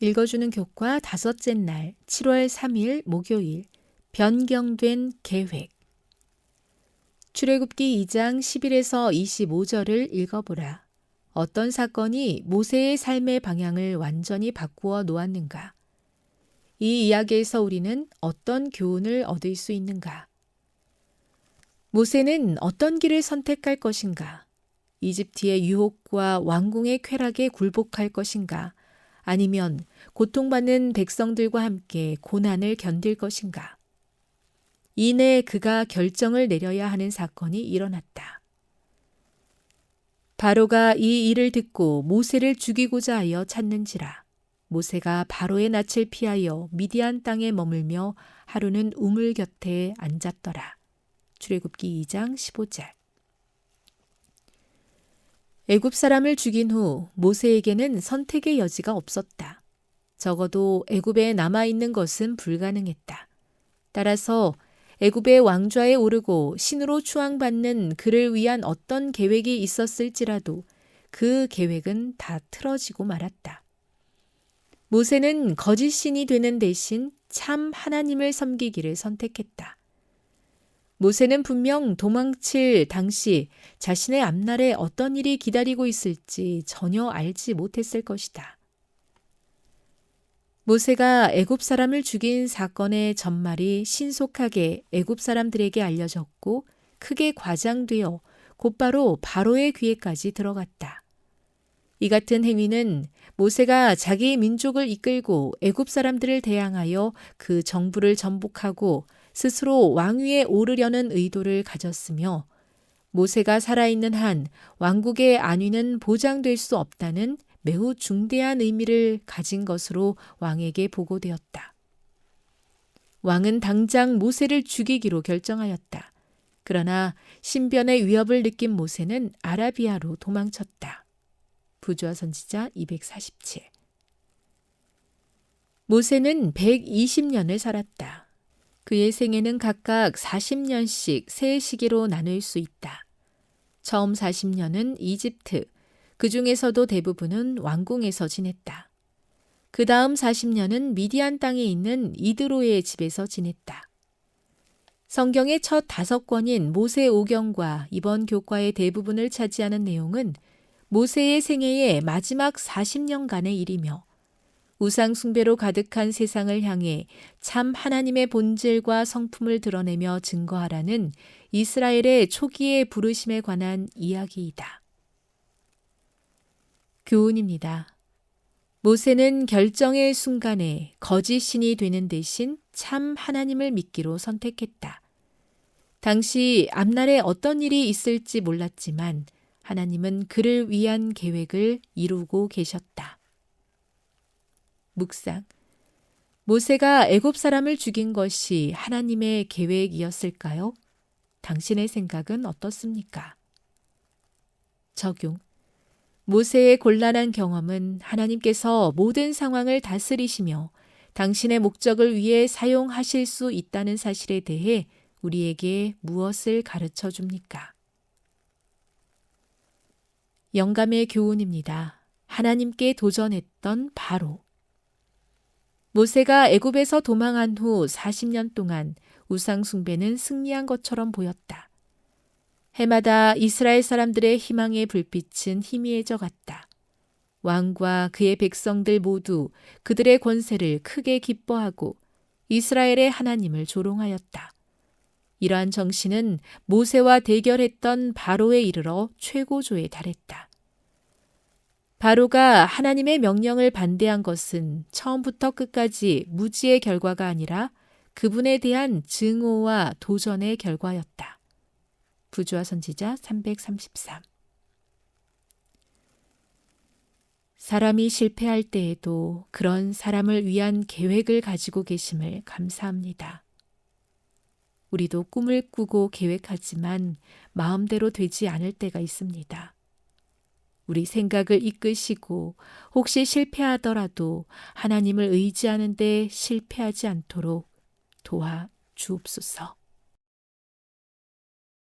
읽어주는 교과 다섯째 날 7월 3일 목요일 변경된 계획. 출애굽기 2장 11에서 25절을 읽어보라. 어떤 사건이 모세의 삶의 방향을 완전히 바꾸어 놓았는가? 이 이야기에서 우리는 어떤 교훈을 얻을 수 있는가? 모세는 어떤 길을 선택할 것인가? 이집트의 유혹과 왕궁의 쾌락에 굴복할 것인가? 아니면 고통받는 백성들과 함께 고난을 견딜 것인가? 이내 그가 결정을 내려야 하는 사건이 일어났다. 바로가 이 일을 듣고 모세를 죽이고자 하여 찾는지라. 모세가 바로의 낯을 피하여 미디안 땅에 머물며 하루는 우물 곁에 앉았더라. 출애굽기 2장 15절. 애굽 사람을 죽인 후 모세에게는 선택의 여지가 없었다. 적어도 애굽에 남아있는 것은 불가능했다. 따라서 애굽의 왕좌에 오르고 신으로 추앙받는 그를 위한 어떤 계획이 있었을지라도 그 계획은 다 틀어지고 말았다. 모세는 거짓 신이 되는 대신 참 하나님을 섬기기를 선택했다. 모세는 분명 도망칠 당시 자신의 앞날에 어떤 일이 기다리고 있을지 전혀 알지 못했을 것이다. 모세가 애굽 사람을 죽인 사건의 전말이 신속하게 애굽 사람들에게 알려졌고 크게 과장되어 곧바로 바로의 귀에까지 들어갔다. 이 같은 행위는 모세가 자기 민족을 이끌고 애굽 사람들을 대항하여 그 정부를 전복하고 스스로 왕위에 오르려는 의도를 가졌으며 모세가 살아있는 한 왕국의 안위는 보장될 수 없다는 매우 중대한 의미를 가진 것으로 왕에게 보고되었다. 왕은 당장 모세를 죽이기로 결정하였다. 그러나 신변의 위협을 느낀 모세는 아라비아로 도망쳤다. 부조화 선지자 247. 모세는 120년을 살았다. 그의 생애는 각각 40년씩 세 시기로 나눌 수 있다. 처음 40년은 이집트, 그 중에서도 대부분은 왕궁에서 지냈다. 그 다음 40년은 미디안 땅에 있는 이드로의 집에서 지냈다. 성경의 첫 5권인 모세오경과 이번 교과의 대부분을 차지하는 내용은 모세의 생애의 마지막 40년간의 일이며 우상 숭배로 가득한 세상을 향해 참 하나님의 본질과 성품을 드러내며 증거하라는 이스라엘의 초기의 부르심에 관한 이야기이다. 교훈입니다. 모세는 결정의 순간에 거짓 신이 되는 대신 참 하나님을 믿기로 선택했다. 당시 앞날에 어떤 일이 있을지 몰랐지만 하나님은 그를 위한 계획을 이루고 계셨다. 묵상. 모세가 애굽 사람을 죽인 것이 하나님의 계획이었을까요? 당신의 생각은 어떻습니까? 적용. 모세의 곤란한 경험은 하나님께서 모든 상황을 다스리시며 당신의 목적을 위해 사용하실 수 있다는 사실에 대해 우리에게 무엇을 가르쳐 줍니까? 영감의 교훈입니다. 하나님께 도전했던 바로. 모세가 애굽에서 도망한 후 40년 동안 우상 숭배는 승리한 것처럼 보였다. 해마다 이스라엘 사람들의 희망의 불빛은 희미해져 갔다. 왕과 그의 백성들 모두 그들의 권세를 크게 기뻐하고 이스라엘의 하나님을 조롱하였다. 이러한 정신은 모세와 대결했던 바로에 이르러 최고조에 달했다. 바로가 하나님의 명령을 반대한 것은 처음부터 끝까지 무지의 결과가 아니라 그분에 대한 증오와 도전의 결과였다. 부조화 선지자 333. 사람이 실패할 때에도 그런 사람을 위한 계획을 가지고 계심을 감사합니다. 우리도 꿈을 꾸고 계획하지만 마음대로 되지 않을 때가 있습니다. 우리 생각을 이끄시고 혹시 실패하더라도 하나님을 의지하는 데 실패하지 않도록 도와 주옵소서.